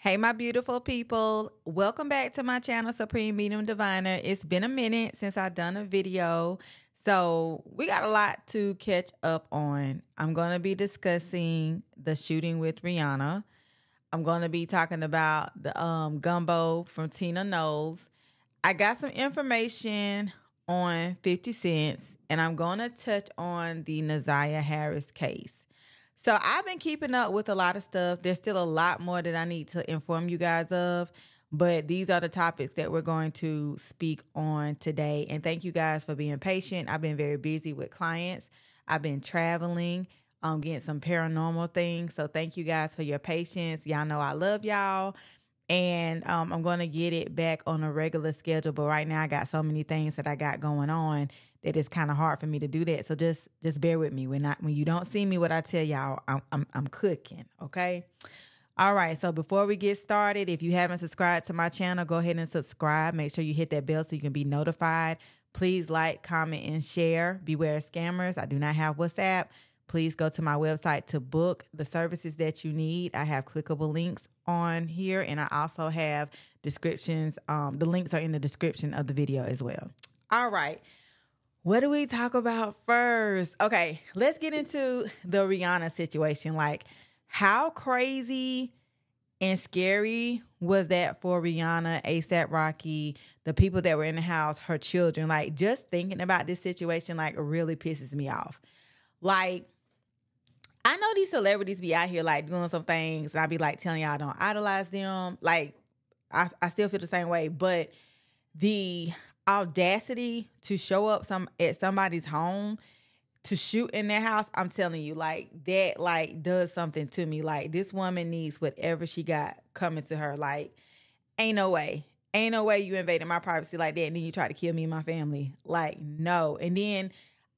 Hey, my beautiful people. Welcome back to my channel, Supreme Medium Diviner. It's been a minute since I've done a video, so we got a lot to catch up on. I'm going to be discussing the shooting with Rihanna. I'm going to be talking about the gumbo from Tina Knowles. I got some information on 50 Cents, and I'm going to touch on the Naziah Harris case. So I've been keeping up with a lot of stuff. There's still a lot more that I need to inform you guys of, but these are the topics that we're going to speak on today. And thank you guys for being patient. I've been very busy with clients. I've been traveling, getting some paranormal things. So thank you guys for your patience. Y'all know I love y'all. And I'm going to get it back on a regular schedule. But right now I got so many things that I got going on that it's kind of hard for me to do that. So just bear with me. When you don't see me, what I tell y'all, I'm cooking, okay? All right, so before we get started, if you haven't subscribed to my channel, go ahead and subscribe. Make sure you hit that bell so you can be notified. Please like, comment, and share. Beware scammers. I do not have WhatsApp. Please go to my website to book the services that you need. I have clickable links on here, and I also have descriptions. The links are in the description of the video as well. All right. What do we talk about first? Okay, let's get into the Rihanna situation. Like, how crazy and scary was that for Rihanna, A$AP Rocky, the people that were in the house, her children? Like, just thinking about this situation, like, really pisses me off. Like, I know these celebrities be out here, like, doing some things, and I be, like, telling y'all I don't idolize them. Like, I still feel the same way, but the audacity to show up at somebody's home to shoot in their house, I'm telling you, like, that like does something to me. Like, this woman needs whatever she got coming to her. Like, ain't no way you invaded my privacy like that and then you try to kill me and my family. Like, no. And then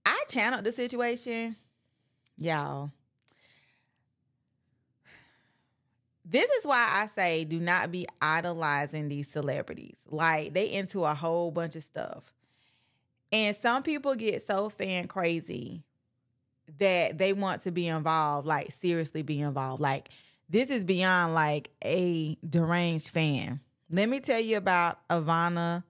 I channeled the situation. Y'all, this is why I say do not be idolizing these celebrities. Like, they into a whole bunch of stuff. And some people get so fan crazy that they want to be involved, like seriously be involved. Like, this is beyond like a deranged fan. Let me tell you about Ivana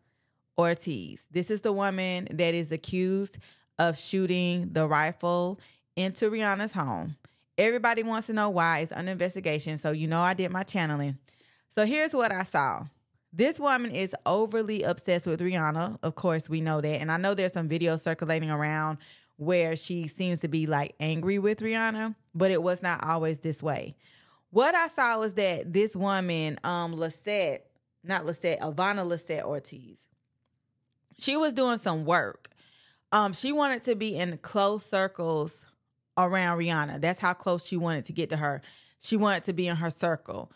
Ortiz. This is the woman that is accused of shooting the rifle into Rihanna's home. Everybody wants to know why. It's under investigation. So, you know, I did my channeling. So here's what I saw. This woman is overly obsessed with Rihanna. Of course, we know that. And I know there's some videos circulating around where she seems to be like angry with Rihanna, but it was not always this way. What I saw was that this woman, Ivana Lissette Ortiz, she was doing some work. She wanted to be in close circles around Rihanna. That's how close she wanted to get to her. She wanted to be in her circle.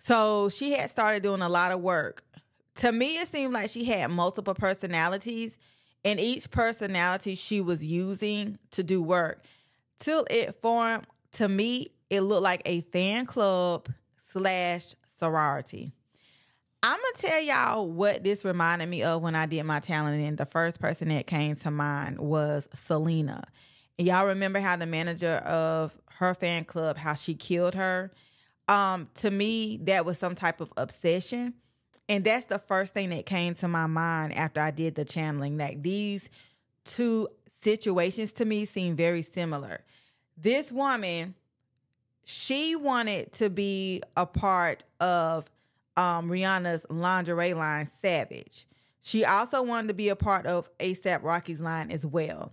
So she had started doing a lot of work. To me, it seemed like she had multiple personalities, and each personality she was using to do work till it formed, to me, it looked like a fan club / sorority. I'm going to tell y'all what this reminded me of when I did my channeling, and the first person that came to mind was Selena. Y'all remember how the manager of her fan club, how she killed her? To me, that was some type of obsession. And that's the first thing that came to my mind after I did the channeling. Like, these two situations to me seem very similar. This woman, she wanted to be a part of Rihanna's lingerie line, Savage. She also wanted to be a part of A$AP Rocky's line as well.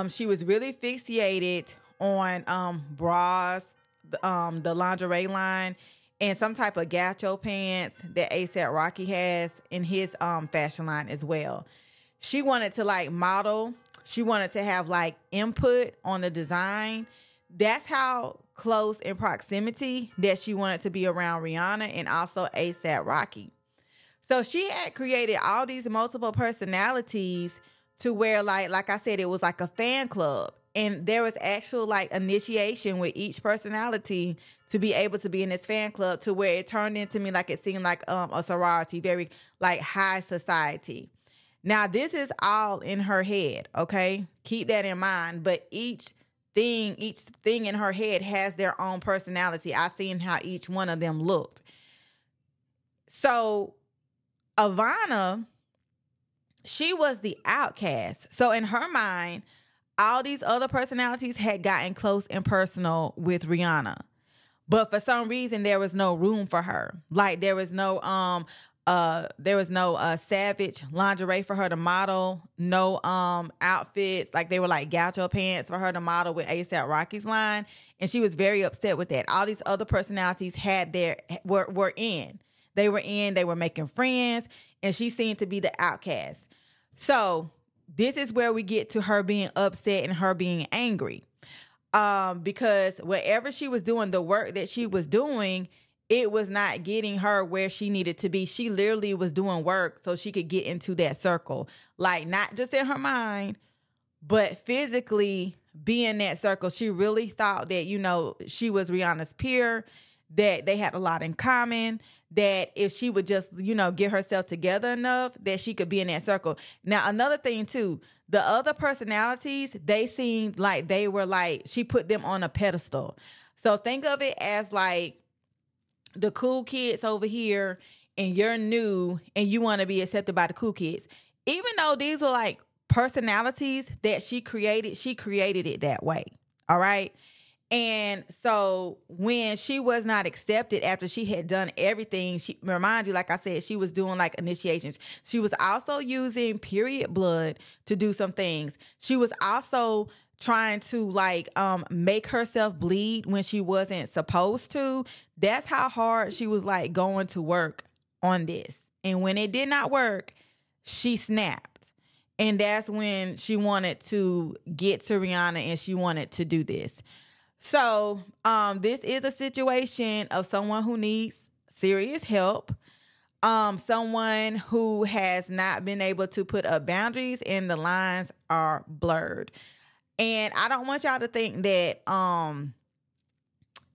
She was really fixated on bras, the lingerie line, and some type of gacho pants that A$AP Rocky has in his fashion line as well. She wanted to like model. She wanted to have like input on the design. That's how close in proximity that she wanted to be around Rihanna and also A$AP Rocky. So she had created all these multiple personalities to where, like I said, it was like a fan club. And there was actual like initiation with each personality to be able to be in this fan club, to where it turned into me like it seemed like a sorority, very like high society. Now, this is all in her head, okay? Keep that in mind. But each thing in her head has their own personality. I seen how each one of them looked. So Ivana, she was the outcast. So in her mind, all these other personalities had gotten close and personal with Rihanna. But for some reason, there was no room for her. Like there was no Savage lingerie for her to model, no outfits. Like they were like gaucho pants for her to model with A$AP Rocky's line. And she was very upset with that. All these other personalities were in. They were making friends, and she seemed to be the outcast. So this is where we get to her being upset and her being angry. Because whatever she was doing, the work that she was doing, it was not getting her where she needed to be. She literally was doing work so she could get into that circle. Like not just in her mind, but physically be in that circle. She really thought that, you know, she was Rihanna's peer, that they had a lot in common, that if she would just, you know, get herself together enough, that she could be in that circle. Now, another thing too, the other personalities, they seemed like they were like, she put them on a pedestal. So think of it as like the cool kids over here, and you're new and you want to be accepted by the cool kids. Even though these are like personalities that she created it that way. All right. And so when she was not accepted after she had done everything, she, remind you, like I said, she was doing like initiations. She was also using period blood to do some things. She was also trying to like make herself bleed when she wasn't supposed to. That's how hard she was like going to work on this. And when it did not work, she snapped. And that's when she wanted to get to Rihanna and she wanted to do this. So this is a situation of someone who needs serious help, someone who has not been able to put up boundaries and the lines are blurred. And I don't want y'all to think that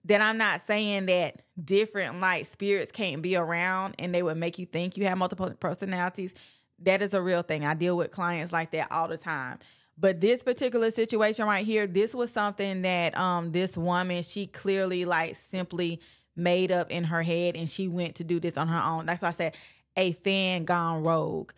that I'm not saying that different like spirits can't be around and they would make you think you have multiple personalities. That is a real thing. I deal with clients like that all the time. But this particular situation right here, this was something that this woman, she clearly like simply made up in her head, and she went to do this on her own. That's why I said a fan gone rogue.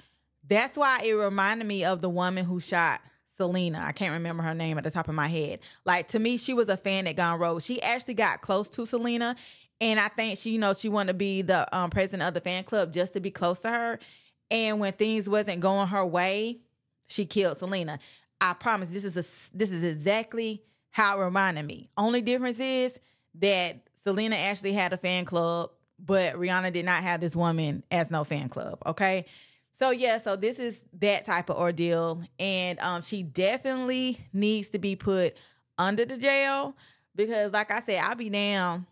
That's why it reminded me of the woman who shot Selena. I can't remember her name at the top of my head. Like, to me, she was a fan that gone rogue. She actually got close to Selena, and I think she, you know, she wanted to be the president of the fan club just to be close to her. And when things wasn't going her way, she killed Selena. I promise this is exactly how it reminded me. Only difference is that Selena actually had a fan club, but Rihanna did not have this woman as no fan club. Okay. So yeah, so this is that type of ordeal. And she definitely needs to be put under the jail, because like I said, I'll be down.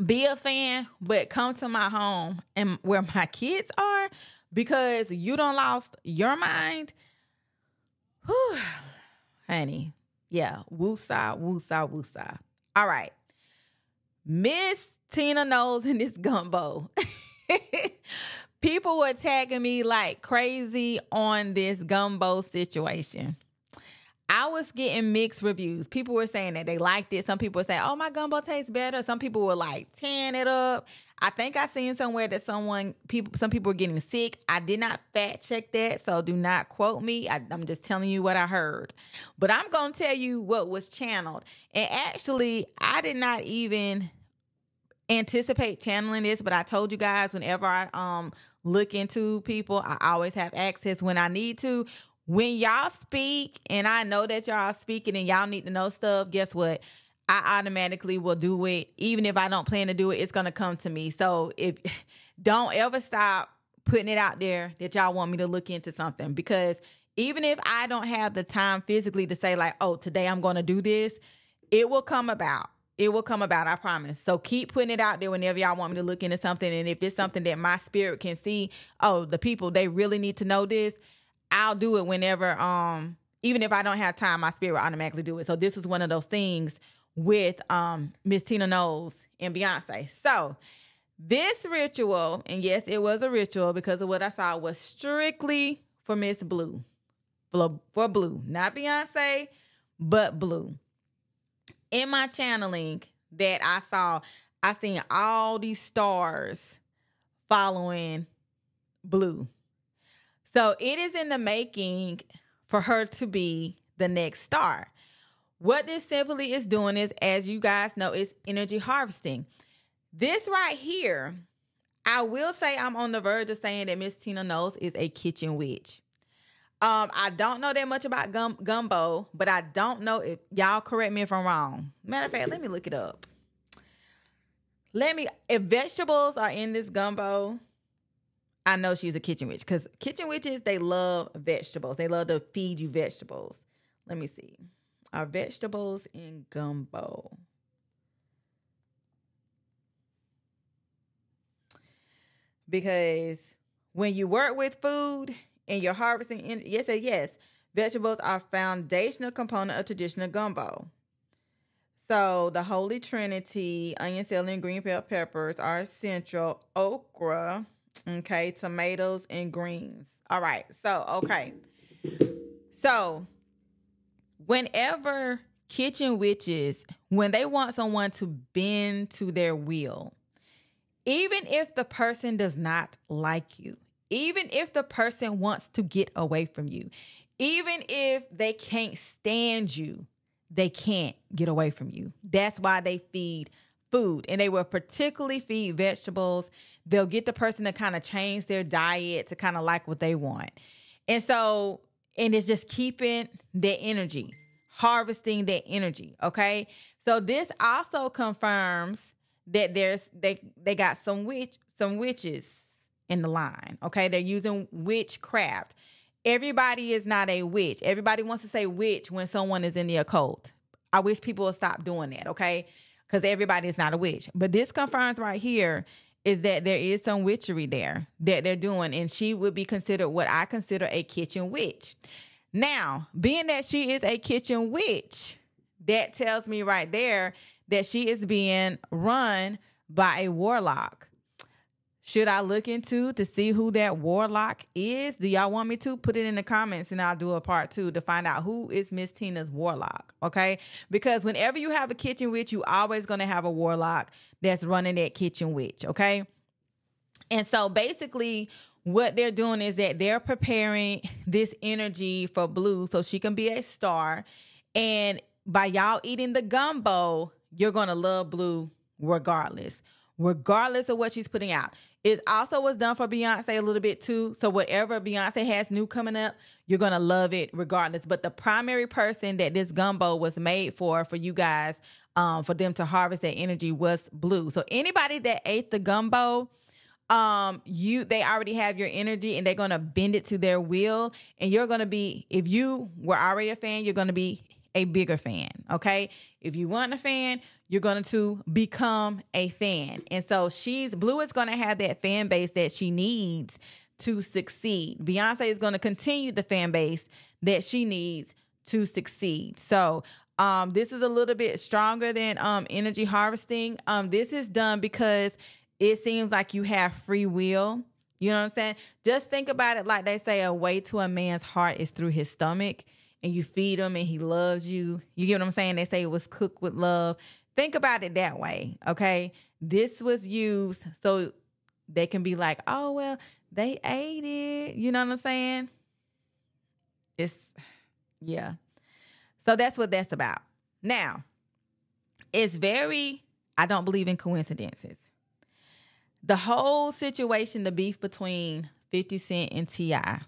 Be a fan, but come to my home and where my kids are, because you done lost your mind. Whew, honey. Yeah. Woosah, woosah, woosah. All right. Miss Tina Knowles in this gumbo. People were tagging me like crazy on this gumbo situation. I was getting mixed reviews. People were saying that they liked it. Some people were saying, oh, my gumbo tastes better. Some people were like tearing it up. I think I seen somewhere that some people were getting sick. I did not fact check that, so do not quote me. I'm just telling you what I heard. But I'm going to tell you what was channeled. And actually, I did not even anticipate channeling this, but I told you guys, whenever I look into people, I always have access when I need to. When y'all speak and I know that y'all speaking and y'all need to know stuff, guess what? I automatically will do it. Even if I don't plan to do it, it's going to come to me. So don't ever stop putting it out there that y'all want me to look into something, because even if I don't have the time physically to say like, oh, today I'm going to do this, it will come about. It will come about, I promise. So keep putting it out there whenever y'all want me to look into something. And if it's something that my spirit can see, oh, the people, they really need to know this, I'll do it whenever, even if I don't have time, my spirit will automatically do it. So this is one of those things with Miss Tina Knowles and Beyonce. So this ritual, and yes, it was a ritual because of what I saw, was strictly for Miss Blue. For Blue. Not Beyonce, but Blue. In my channeling that I saw, I seen all these stars following Blue. So it is in the making for her to be the next star. What this simply is doing is, as you guys know, it's energy harvesting. This right here, I will say I'm on the verge of saying that Miss Tina Knowles is a kitchen witch. I don't know that much about gumbo, but I don't know if y'all correct me if I'm wrong. Matter of fact, let me look it up. If vegetables are in this gumbo, I know she's a kitchen witch, because kitchen witches, they love vegetables. They love to feed you vegetables. Let me see. Are vegetables in gumbo? Because when you work with food and you're harvesting, yes, vegetables are a foundational component of traditional gumbo. So the Holy Trinity, onion, celery, and green bell peppers are essential. Okra, okay, tomatoes, and greens. All right, So whenever kitchen witches, when they want someone to bend to their will, even if the person does not like you, even if the person wants to get away from you, even if they can't stand you, they can't get away from you. That's why they feed food. And they will particularly feed vegetables. They'll get the person to kind of change their diet to kind of like what they want. And it's just keeping their energy, harvesting their energy, okay? So this also confirms that they got some witches in the line, okay? They're using witchcraft. Everybody is not a witch. Everybody wants to say witch when someone is in the occult. I wish people would stop doing that, okay? Because everybody is not a witch. But this confirms right here is that there is some witchery there that they're doing, and she would be considered what I consider a kitchen witch. Now, being that she is a kitchen witch, that tells me right there that she is being run by a warlock. Should I look into to see who that warlock is? Do y'all want me to? Put it in the comments and I'll do a part 2 to find out who is Miss Tina's warlock, okay? Because whenever you have a kitchen witch, you always going to have a warlock that's running that kitchen witch, okay? And so basically what they're doing is that they're preparing this energy for Blue so she can be a star. And by y'all eating the gumbo, you're going to love Blue regardless of what she's putting out. It also was done for Beyonce a little bit too. So whatever Beyonce has new coming up, you're going to love it regardless. But the primary person that this gumbo was made for you guys, for them to harvest that energy was Blue. So anybody that ate the gumbo, they already have your energy and they're going to bend it to their will. And you're going to be, if you were already a fan, you're going to be a bigger fan. Okay. If you weren't a fan, you're going to become a fan. And so Blue is going to have that fan base that she needs to succeed. Beyonce is going to continue the fan base that she needs to succeed. So, this is a little bit stronger than, energy harvesting. This is done because it seems like you have free will. You know what I'm saying? Just think about it like they say, a way to a man's heart is through his stomach, and you feed him and he loves you. You get what I'm saying? They say it was cooked with love. Think about it that way, okay? This was used so they can be like, oh, well, they ate it. You know what I'm saying? Yeah. So that's what that's about. Now, I don't believe in coincidences. The whole situation, the beef between 50 Cent and T.I.,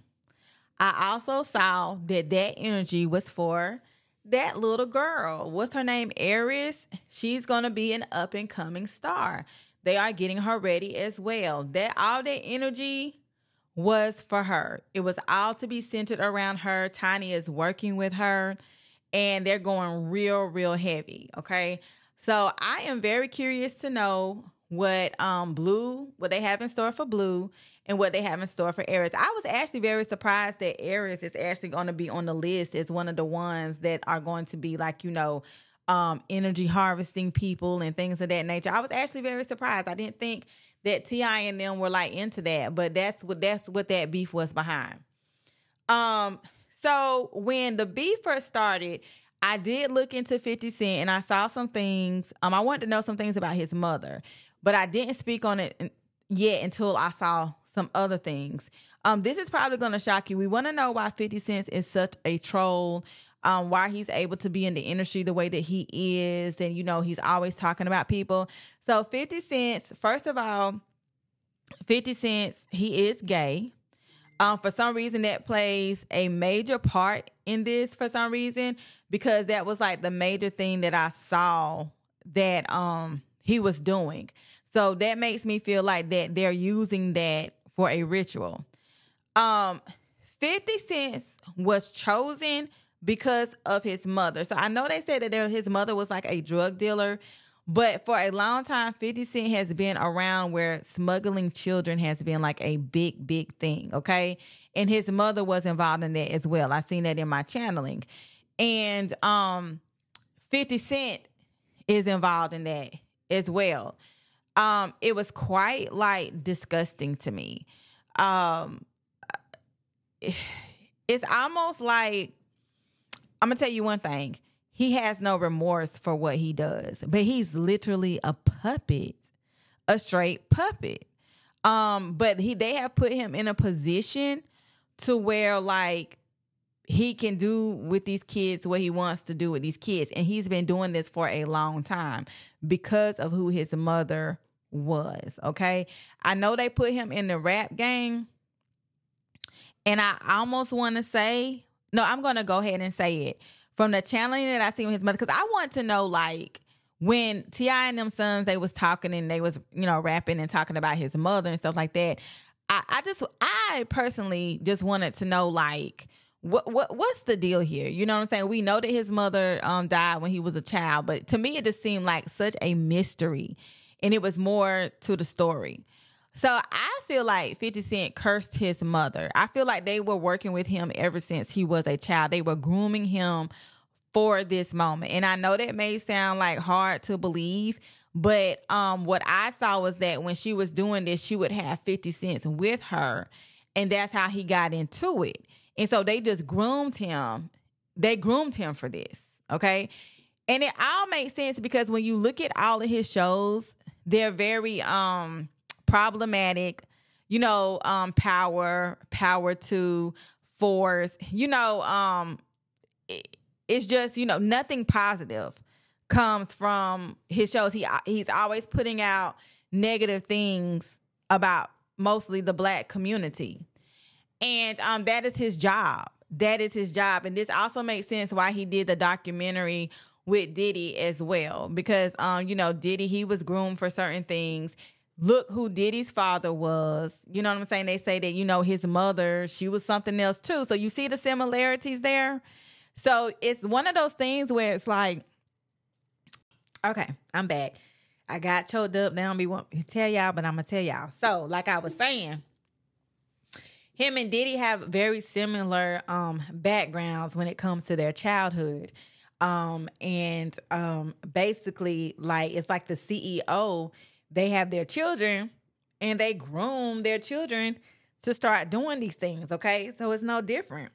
I also saw that energy was for that little girl. What's her name? Aries. She's going to be an up and coming star. They are getting her ready as well. All that energy was for her. It was all to be centered around her. Tiny is working with her and they're going real, real heavy. Okay. So I am very curious to know what they have in store for Blue and what they have in store for Aries. I was actually very surprised that Aries is actually going to be on the list as one of the ones that are going to be like, energy harvesting people and things of that nature. I was actually very surprised. I didn't think that T.I. and them were like into that, but that's what that beef was behind. So when the beef first started, I did look into 50 Cent and I saw some things. I wanted to know some things about his mother, but I didn't speak on it, yet until I saw some other things. This is probably going to shock you. We want to know why 50 Cent is such a troll, why he's able to be in the industry the way that he is. And, you know, he's always talking about people. So 50 Cent, first of all, 50 Cent, he is gay. For some reason, that plays a major part in this for some reason, because that was like the major thing that I saw that he was doing. So that makes me feel like that they're using that for a ritual. 50 Cent was chosen because of his mother. So I know they said that his mother was like a drug dealer, but for a long time, 50 Cent has been around where smuggling children has been like a big, big thing, okay? And his mother was involved in that as well. I seen that in my channeling. And 50 Cent is involved in that as well. It was quite like disgusting to me. It's almost like, I'm gonna tell you one thing. He has no remorse for what he does, but he's literally a puppet, a straight puppet. But they have put him in a position to where like he can do with these kids what he wants to do with these kids. And he's been doing this for a long time because of who his mother was. Okay. I know they put him in the rap game. And I almost want to say, no, I'm going to go ahead and say it. From the channeling that I see with his mother, because I want to know, like, when T.I. and them sons, they was talking and they was, you know, rapping and talking about his mother and stuff like that. I personally just wanted to know, like, what's the deal here? You know what I'm saying? We know that his mother died when he was a child, but to me, it just seemed like such a mystery, and it was more to the story. So I feel like 50 Cent cursed his mother. I feel like they were working with him ever since he was a child. They were grooming him for this moment. And I know that may sound like hard to believe, but what I saw was that when she was doing this, she would have 50 Cent with her. And that's how he got into it. And so they just groomed him. They groomed him for this. Okay. And it all makes sense because when you look at all of his shows, they're very problematic, you know, power to force, you know, it's just, you know, nothing positive comes from his shows. He's always putting out negative things about mostly the Black community. And that is his job. That is his job. And this also makes sense why he did the documentary with Diddy as well. Because, you know, Diddy, he was groomed for certain things. Look who Diddy's father was. You know what I'm saying? They say that, you know, his mother, she was something else too. So you see the similarities there. So it's one of those things where it's like, okay, I'm back. I got choked up. Now I want to tell y'all, but I'm going to tell y'all. So like I was saying, him and Diddy have very similar backgrounds when it comes to their childhood. Basically, like, it's like the CEO, they have their children and they groom their children to start doing these things, okay? So it's no different.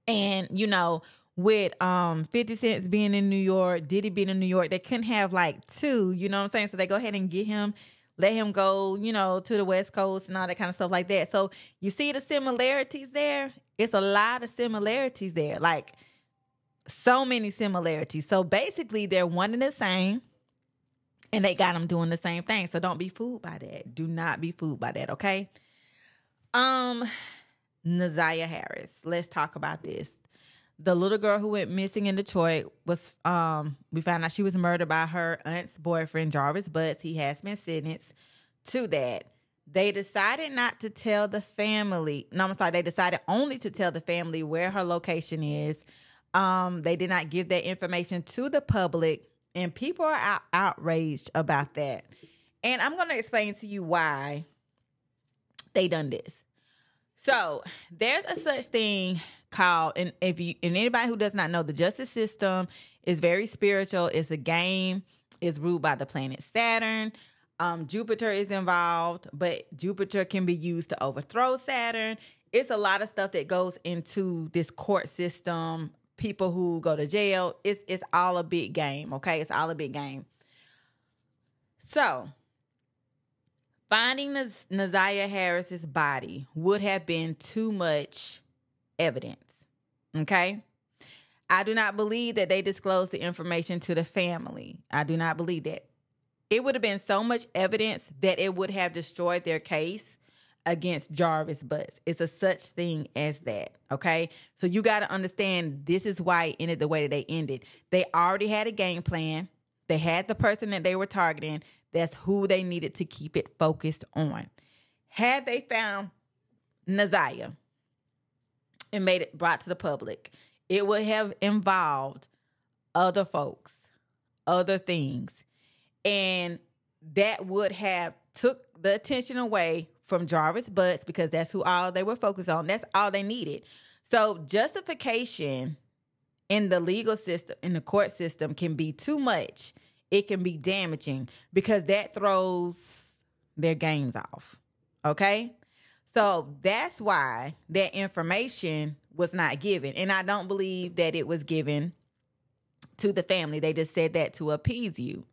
And, you know, with 50 Cent being in New York, Diddy being in New York, they couldn't have like two, you know what I'm saying? So they go ahead and get him, let him go, you know, to the West Coast and all that kind of stuff like that. So you see the similarities there? It's a lot of similarities there, like so many similarities. So basically they're one and the same. And they got them doing the same thing. So don't be fooled by that. Do not be fooled by that, okay? Naziah Harris. Let's talk about this. The little girl who went missing in Detroit was, we found out she was murdered by her aunt's boyfriend, Jarvis Butts. He has been sentenced to that. They decided not to tell the family. No, I'm sorry. They decided only to tell the family where her location is. They did not give that information to the public. And people are outraged about that. And I'm going to explain to you why they done this. So there's a such thing called, and anybody who does not know, the justice system is very spiritual. It's a game. It's ruled by the planet Saturn. Jupiter is involved, but Jupiter can be used to overthrow Saturn. It's a lot of stuff that goes into this court system. People who go to jail, it's all a big game, okay? It's all a big game. So Finding Naziah Harris's body would have been too much evidence. Okay? I do not believe that they disclosed the information to the family. I do not believe that. It would have been so much evidence that it would have destroyed their case against Jarvis Butts. It's a such thing as that, okay? So you got to understand this is why it ended the way that they ended. They already had a game plan. They had the person that they were targeting. That's who they needed to keep it focused on. Had they found Naziah and made it brought to the public, it would have involved other folks, other things, and that would have took the attention away from Jarvis Butts because that's who all they were focused on. That's all they needed. So justification in the legal system, in the court system, can be too much. It can be damaging because that throws their games off. Okay? So that's why that information was not given. And I don't believe that it was given to the family. They just said that to appease you.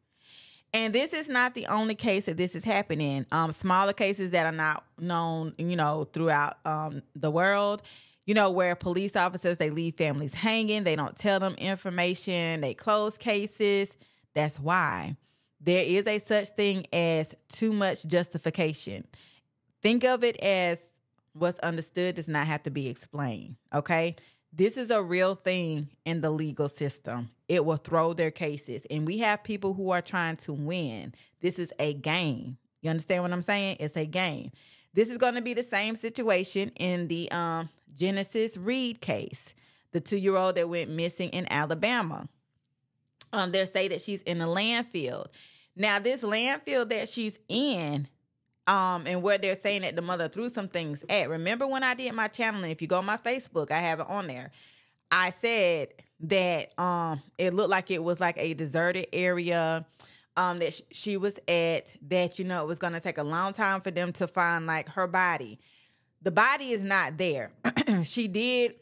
And this is not the only case that this is happening. Smaller cases that are not known, throughout the world, where police officers, they leave families hanging. They don't tell them information. They close cases. That's why there is a such thing as too much justification. Think of it as what's understood does not have to be explained, okay? This is a real thing in the legal system. It will throw their cases. And we have people who are trying to win. This is a game. You understand what I'm saying? It's a game. This is going to be the same situation in the Genesis Reed case, the 2-year-old that went missing in Alabama. They say that she's in a landfill. Now, this landfill that she's in, and where they're saying that the mother threw some things at. Remember when I did my channeling, if you go on my Facebook, I have it on there. I said that it looked like it was like a deserted area that she was at, that, it was going to take a long time for them to find like her body. The body is not there. She did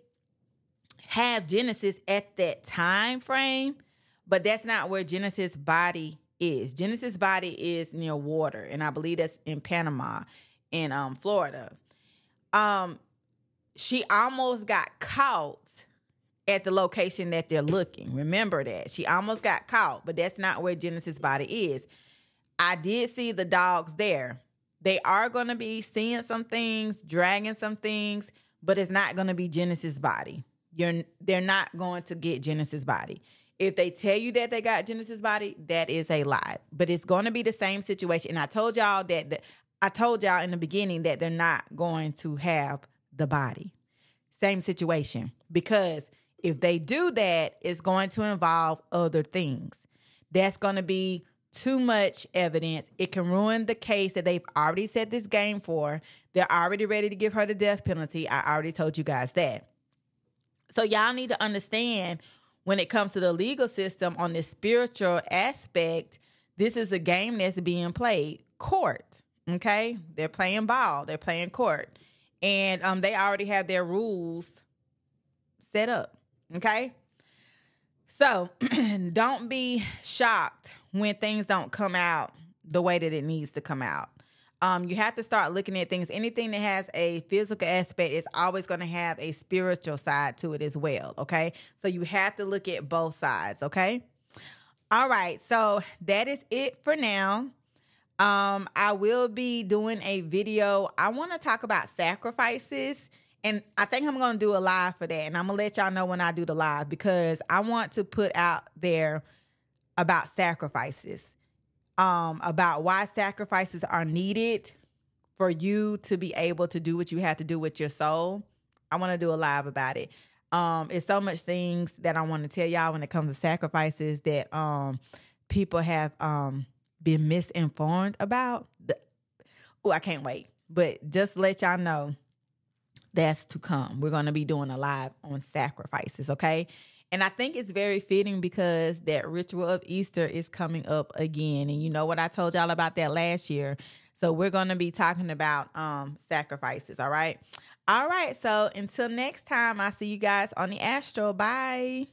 have Genesis at that time frame, but that's not where Genesis' body is. Genesis' body is near water, and I believe that's in Panama, in Florida. She almost got caught at the location that they're looking. Remember that. She almost got caught, but that's not where Genesis' body is. I did see the dogs there. They are going to be seeing some things, dragging some things, but it's not going to be Genesis' body. They're not going to get Genesis' body. If they tell you that they got Genesis' body, that is a lie. But it's going to be the same situation. And I told y'all I told y'all in the beginning that they're not going to have the body. Same situation. Because if they do that, it's going to involve other things. That's going to be too much evidence. It can ruin the case that they've already set this game for. They're already ready to give her the death penalty. I already told you guys that. So y'all need to understand, when it comes to the legal system on this spiritual aspect, this is a game that's being played. Court, okay? They're playing ball. They're playing court. And they already have their rules set up, okay? So don't be shocked when things don't come out the way that it needs to come out. You have to start looking at things. Anything that has a physical aspect is always going to have a spiritual side to it as well, okay? So you have to look at both sides, okay? All right, so that is it for now. I will be doing a video. I want to talk about sacrifices, and I think I'm going to do a live for that, and I'm going to let y'all know when I do the live, because I want to put out there about sacrifices. About why sacrifices are needed for you to be able to do what you have to do with your soul. I want to do a live about it. It's so much things that I want to tell y'all when it comes to sacrifices that people have been misinformed about. I can't wait. But just to let y'all know, that's to come. We're going to be doing a live on sacrifices, okay? And I think it's very fitting because that ritual of Easter is coming up again. And you know what I told y'all about that last year. So we're going to be talking about sacrifices, all right? All right, so until next time, I'll see you guys on the Astro. Bye.